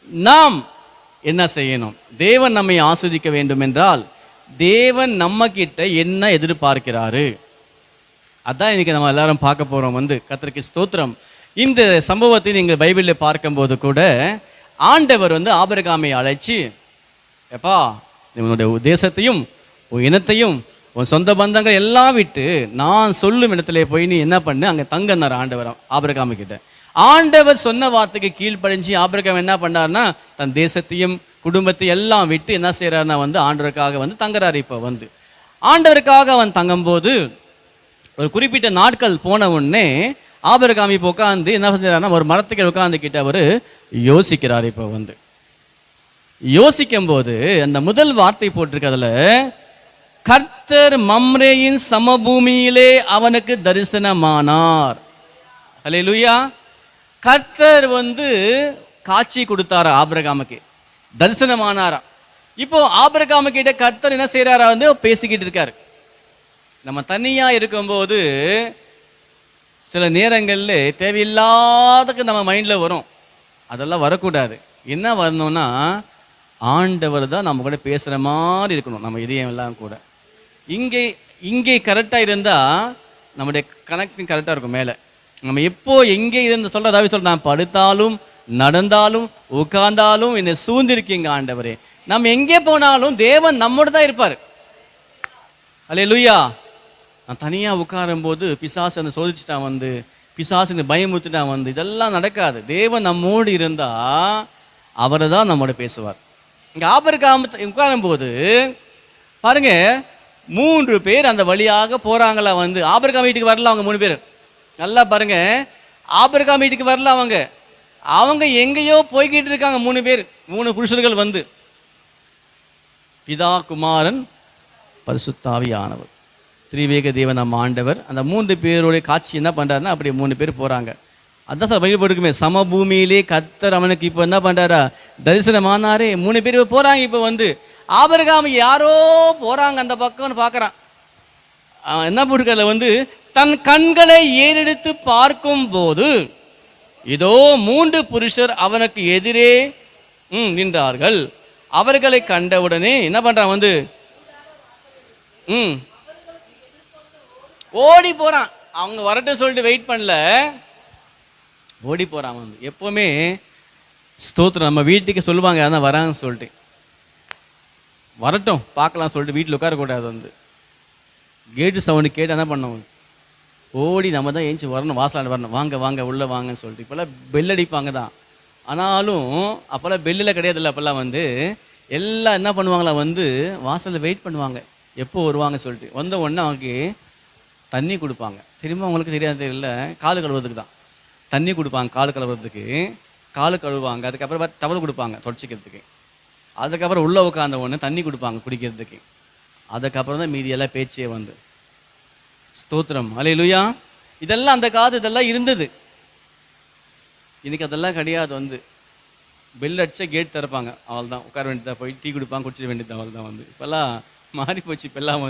நாம் என்ன செய்யணும்? தேவன் நம்மை ஆஸ்வதிக்க வேண்டும் என்றால் தேவன் நம்ம கிட்ட என்ன எதிர்பார்க்கிறாரு, அதான் இன்னைக்கு நம்ம எல்லாரும் பார்க்க போறோம். கர்த்தருக்கு ஸ்தோத்திரம். இந்த சம்பவத்தை நீங்கள் பைபிளில் பார்க்கும்போது கூட ஆண்டவர் ஆபிரகாமை அழைச்சி, எப்பா உன்னுடைய தேசத்தையும் உன் இனத்தையும் உன் சொந்த பந்தங்கள் எல்லாம் விட்டு நான் சொல்லும் இடத்துல போய் நீ என்ன பண்ணு, அங்கே தங்கன்னார் ஆண்டவர் ஆபிரகாமு கிட்ட. ஆண்டவர் சொன்ன வார்த்தைக்கு கீழ்ப்படிஞ்சு ஆபிரகாம் என்ன பண்ணார்னா தன் தேசத்தையும் குடும்பத்தை எல்லாம் விட்டு என்ன செய்யறாருன்னா ஆண்டவருக்காக தங்குறாரு. இப்போ ஆண்டவருக்காக அவன் தங்கும்போது ஒரு குறிப்பிட்ட நாட்கள் போன உடனே ஆபிரகாம் இப்போ உட்காந்து என்ன செய்யறாருன்னா ஒரு மரத்துக்கு உட்காந்துக்கிட்டு அவர் யோசிக்கிறார். இப்போ யோசிக்கும் போது அந்த முதல் வார்த்தை போட்டிருக்கிறதுல, கர்த்தர் மம்ரேயின் சமபூமியிலே அவனுக்கு தரிசனமானார். ஹல்லேலூயா. கர்த்தர் காட்சி கொடுத்தாரா ஆபிரகாமுக்கு, தரிசனமானாரா. இப்போ ஆபிரகாமு கிட்ட கர்த்தர் என்ன செய்யறாரா பேசிக்கிட்டு இருக்காரு. நம்ம தனியா இருக்கும்போது சில நேரங்கள்ல தேவையில்லாதக்கு நம்ம மைண்ட்ல வரும். அதெல்லாம் வரக்கூடாது. என்ன வரணும்னா ஆண்டவர் தான் நம்ம கூட பேசுற மாதிரி இருக்கணும். நம்ம இதயம் எல்லாம் கூட இங்கே கரெக்டா இருந்தா நம்முடைய கனெக்ஷன் கரெக்டா இருக்கும். மேல நம்ம எப்போ எங்கே இருந்து சொல்ல நான் படுத்தாலும் நடந்தாலும் உட்கார்ந்தாலும் என்னை சூழ்ந்திருக்கீங்க ஆண்டவரே. நம்ம எங்கே போனாலும் தேவன் நம்மோட தான் இருப்பாரு. அல்லேலூயா. நான் தனியா உட்காரும் போது பிசாசு சோதிச்சுட்டான், பிசாசு பயமுறுத்திட்டான், இதெல்லாம் நடக்காது. தேவன் நம்மோடு இருந்தா அவரை தான் நம்மோட பேசுவார். இங்க ஆபிரகாம் உட்காரும் போது பாருங்க, 3 பேர் அந்த வழியாக போறாங்களா. ஆபிரகாம் வீட்டுக்கு வரல அவங்க 3 பேர். நல்லா பாருங்க, ஆபிரகாம் வீட்டுக்கு வரல அவங்க எங்கேயோ போய்கிட்டு இருக்காங்க. 3 பேர், 3 புருஷர்கள் பிதா குமாரன் பரிசுத்தாவியானவர், திரிவேக தேவன் நம்ம ஆண்டவர். அந்த 3 பேருடைய காட்சி என்ன பண்றாருன்னா அப்படி 3 பேர் போறாங்க. அதான் சார் பைபிள் போட்டுக்குமே, சமபூமியிலே கர்த்தர் அவனுக்கு இப்போ என்ன பண்றாரா தரிசனமானாரே. 3 பேர் போறாங்க. இப்போ ஆபிரகாம் யாரோ போறாங்க அந்த பக்கம்னு பார்க்கறான். என்ன போட்டுக்கல, தன் கண்களை ஏறெடுத்து பார்க்கும் போது இதோ 3 புருஷர் அவனுக்கு எதிரே நின்றார்கள். அவர்களை கண்டவுடனே என்ன பண்றான், ஓடி போறான். அவங்க வரட்டும் சொல்லிட்டு வெயிட் பண்ணல, ஓடி போறான். எப்பவுமே ஸ்தோத்திரம், நம்ம வீட்டுக்கு சொல்லுவாங்க அதான் வரான்னு சொல்லிட்டு, வரட்டும் பார்க்கலாம் சொல்லிட்டு வீட்டில் உட்காரக்கூடாது. கேட்டு சவுண்டு கேட்டு என்ன பண்ணோம், ஓடி நம்ம தான் ஏஞ்சி வரணும், வாசலாண்டு வரணும், வாங்க வாங்க உள்ளே வாங்கன்னு சொல்லிட்டு. இப்போல்லாம் பெல் அடிப்பாங்க தான், ஆனாலும் அப்போல்லாம் பெல்லில் கிடையாது. இல்லை அப்போல்லாம் எல்லாம் என்ன பண்ணுவாங்களா, வாசலில் வெயிட் பண்ணுவாங்க எப்போ வருவாங்க சொல்லிட்டு. வந்த உடனே அவங்களுக்கு தண்ணி கொடுப்பாங்க. திரும்ப அவங்களுக்கு தெரியாது, தெரியல, காலு கழுவுறதுக்கு தான் தண்ணி கொடுப்பாங்க. காலு கழுவுறதுக்கு காலு கழுவுவாங்க. அதுக்கப்புறம் டவல் கொடுப்பாங்க தொடச்சிக்கிறதுக்கு. அதுக்கப்புறம் உள்ளே உட்காந்த ஒன்று தண்ணி கொடுப்பாங்க குடிக்கிறதுக்கு. அதுக்கப்புறம் தான் மீதியெல்லாம் பேச்சே ஸ்தோத்திரம். அல்லேலூயா. இதெல்லாம் அந்த காது இதெல்லாம் இருந்தது. இன்னைக்கு அதெல்லாம் கிடையாது. பெல் அடிச்சா கேட் திறப்பாங்க, அவள் தான் உட்கார வேண்டியதா, போய் டீ கொடுப்பாங்க, குடிச்சிட வேண்டியது, அவள் தான். இப்போல்லாம் மாறி போச்சு. இப்பெல்லாம்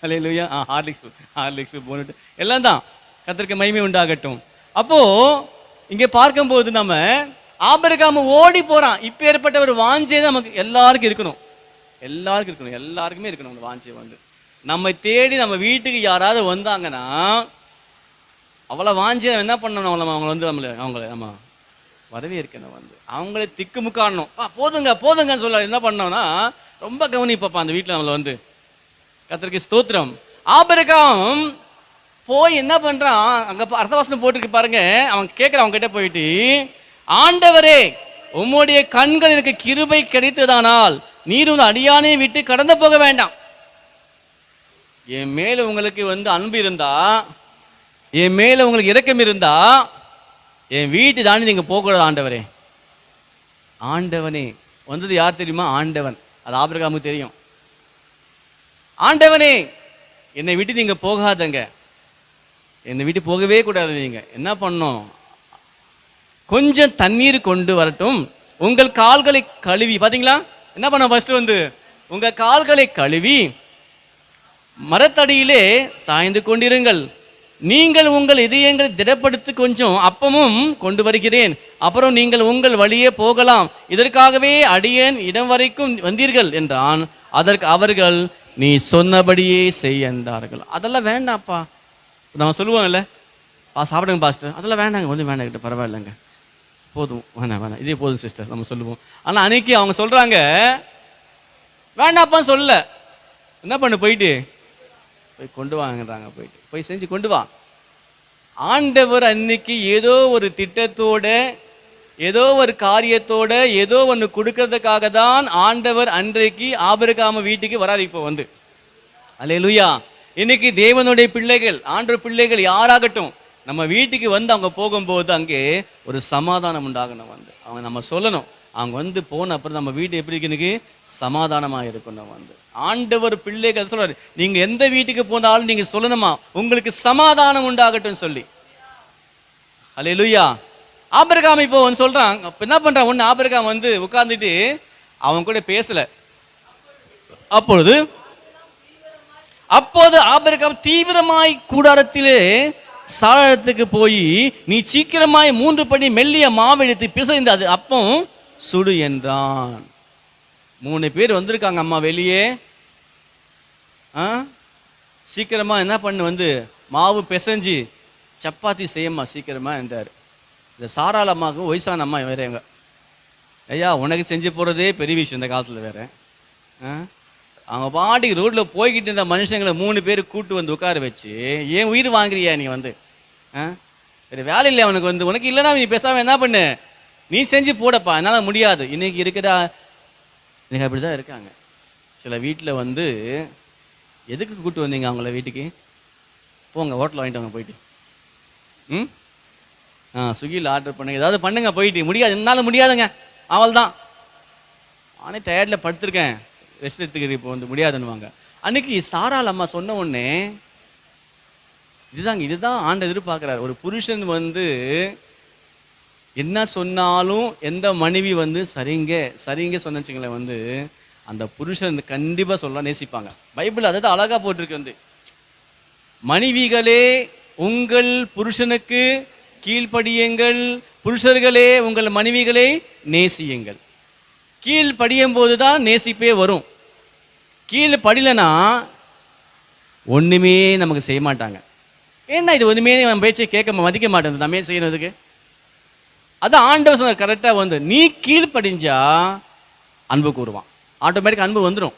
அல்லேலூயா. ஹார்லிக்ஸ் போனட்டு எல்லாம் தான். கர்த்தருக்கு மகிமை உண்டாகட்டும். அப்போ இங்கே பார்க்கும்போது நம்ம ஆபிரகாம் ஓடி போறான். இப்போ ஏற்பட்ட ஒரு வாஞ்சை நமக்கு எல்லாருக்கும் இருக்கணும், எல்லாருக்குமே இருக்கணும். அந்த வாஞ்சை நம்ம தேடி நம்ம வீட்டுக்கு யாராவது வந்தாங்கன்னா அவ்வளோ வாஞ்சியை என்ன பண்ணணும், அவங்கள நம்ம வரவே இருக்கணும். அவங்களே திக்குமுக்காடணும். போதுங்கன்னு சொல்ல என்ன பண்ணோம்னா ரொம்ப கவனிப்பா அந்த வீட்டில் நம்மளை கர்த்தருக்கு ஸ்தோத்திரம். ஆபிரகாம் போய் என்ன பண்றான், அங்க அர்த்தவசனம் போட்டிருக்கு பாருங்க. அவன் கேட்கிறான், அவங்க கிட்ட போயிட்டு, ஆண்டவரே உம்முடைய கண்கள் எனக்கு கிருபை கிடைத்ததானால் நீர் அடியானை விட்டு கடந்து போக வேண்டாம். என் மேல உங்களுக்கு அன்பு இருந்தா, என் மேல உங்களுக்கு இரக்கம் இருந்தா என் வீட்டு தாண்டி நீங்க போகக்கூடாது ஆண்டவரே. ஆண்டவனே வந்தது யார் தெரியுமா, ஆண்டவன். அது ஆபிரகாமுக்கு தெரியும். ஆண்டவனே என்னை விட்டு நீங்க போகாதங்க, என்னை விட்டு போகவே கூடாது. நீங்க என்ன பண்ணணும், கொஞ்சம் தண்ணீர் கொண்டு வரட்டும், உங்கள் கால்களை கழுவி. பாத்தீங்களா என்ன பண்ண, ஃபர்ஸ்ட் உங்க கால்களை கழுவி மரத்தடியிலே சாய்ந்து கொண்டிருங்கள், நீங்கள் உங்கள் இதயங்களை திடப்படுத்தி கொஞ்சம் அப்பமும் கொண்டு வருகிறேன், அப்புறம் நீங்கள் உங்கள் வழியே போகலாம், இதற்காகவே அடியேன் இடம் வரைக்கும் வந்தீர்கள் என்றான். அதற்கு அவர்கள், நீ சொன்னபடியே செய் என்றார்கள். அதெல்லாம் வேண்டாம்ப்பா, நம்ம சொல்லுவோம்ல, சாப்பிடுங்க பாஸ்டர், அதெல்லாம் வேண்டாங்க, கொஞ்சம் வேண்டாம் கிட்ட, பரவாயில்லைங்க, போதும், வேணாம் இதே போதும் சிஸ்டர், நம்ம சொல்லுவோம். ஆனால் அன்னைக்கு அவங்க சொல்றாங்க வேண்டாப்பான்னு சொல்ல, என்ன பண்ணு, போயிட்டு போய் கொண்டு வாங்கன்றாங்க, போயிட்டு போய் செஞ்சு கொண்டு வா. ஆண்டவர் அன்னைக்கு ஏதோ ஒரு திட்டத்தோட, ஏதோ ஒரு காரியத்தோட, ஏதோ ஒன்று கொடுக்கறதுக்காக தான் ஆண்டவர் அன்றைக்கு ஆபிரகாம் வீட்டுக்கு வராரு. இப்போ வந்து அல்லேலூயா. இன்னைக்கு தேவனுடைய பிள்ளைகள், ஆண்டவர் பிள்ளைகள் யாராகட்டும், நம்ம வீட்டுக்கு வந்து அவங்க போகும்போது அங்கே ஒரு சமாதானம் உண்டாகணும். வந்து அவங்க நம்ம சொல்லணும், அவங்க வந்து போன அப்புறம் நம்ம வீடு எப்படி இருக்கு, சமாதானமாக இருக்கணும். வந்து ஆண்டவர் பிள்ளைகள் சொல்றாரு, நீங்க எந்த வீட்டுக்கு போனாலும் நீங்க சொல்லணுமா, உங்களுக்கு சமாதானம் உண்டாகட்டும் சொல்லி. அல்லேலூயா. ஆபிரகாம் இப்போ வந்து சொல்றான், என்ன பண்றான், ஒன்னு ஆபிரகாம் வந்து உட்கார்ந்துட்டு அவன் கூட பேசல. அப்போது ஆபிரகாம் தீவிரமாய் கூடாரத்திலே சாளரத்துக்கு போய், நீ சீக்கிரமாய் 3 படி மெல்லிய மாவெடுத்து பிசைந்து அது அப்பம் சுடு என்றான். 3 பேர் வந்திருக்காங்க அம்மா வெளியே, சீக்கிரமா என்ன பண்ணு, வந்து மாவு பிசைஞ்சு சப்பாத்தி செய்யம்மா சீக்கிரமா என்றார். இந்த சாராள அம்மாவுக்கு வயசான அம்மா வேற, எங்க ஐயா உனக்கு செஞ்சு போறதே பெரிய விஷயம் இந்த காலத்துல வேற. அவங்க பாட்டுக்கு ரோட்ல போய்கிட்டு இருந்த மனுஷங்களை 3 பேர் கூட்டு வந்து உட்கார வச்சு, ஏன் உயிர் வாங்குறியா நீ, வந்து வேற வேலை இல்லை அவனுக்கு, வந்து உனக்கு இல்லைன்னா நீ பேசாம என்ன பண்ணு, நீ செஞ்சு போடப்பா, என்னால முடியாது. இன்னைக்கு இருக்கிறா, இன்னைக்கு அப்படிதான் இருக்காங்க. சில வீட்டில் வந்து, எதுக்கு கூட்டு வந்தீங்க அவங்கள வீட்டுக்கு, போங்க ஹோட்டல் வாங்கிட்டு வாங்க போயிட்டு, ஸ்விக்கியில் ஆர்டர் பண்ணுங்க, ஏதாவது பண்ணுங்க போயிட்டு, முடியாது என்னால் முடியாதுங்க, அவள் தான் நானே டயர்டில் படுத்திருக்கேன், ரெஸ்ட் எடுத்துக்கிறேன், இப்போ வந்து முடியாதுன்னுவாங்க. அன்னைக்கு சாராள் அம்மா சொன்ன உடனே, இதுதான் ஆண்டவர் எதிர்பார்க்கிறார். ஒரு புருஷன் வந்து என்ன சொன்னாலும், எந்த மனைவி வந்து சரிங்க சொன்னச்சுங்களேன், வந்து அந்த புருஷன் கண்டிப்பா சொல்ல நேசிப்பாங்க. பைபிள் அதாவது அழகா போட்டிருக்கு, வந்து மனைவிகளே உங்கள் புருஷனுக்கு கீழ்ப்படியுங்கள், புருஷர்களே உங்கள் மனைவிகளை நேசியுங்கள். கீழ்ப்படியும் போதுதான் நேசிப்பே வரும். கீழே படிலனா ஒண்ணுமே நமக்கு செய்ய மாட்டாங்க. ஏன்னா இது ஒண்ணுமே நம்ம பேச்சை கேட்க மதிக்க மாட்டேன், நம்ம செய்யறதுக்கு. அது ஆண்டவர் சொன்ன கரெக்டா, வந்து நீ கீழ்ப்படிஞ்சா அன்பு கூறுவான், ஆட்டோமேட்டிக் அன்பு வந்துடும்.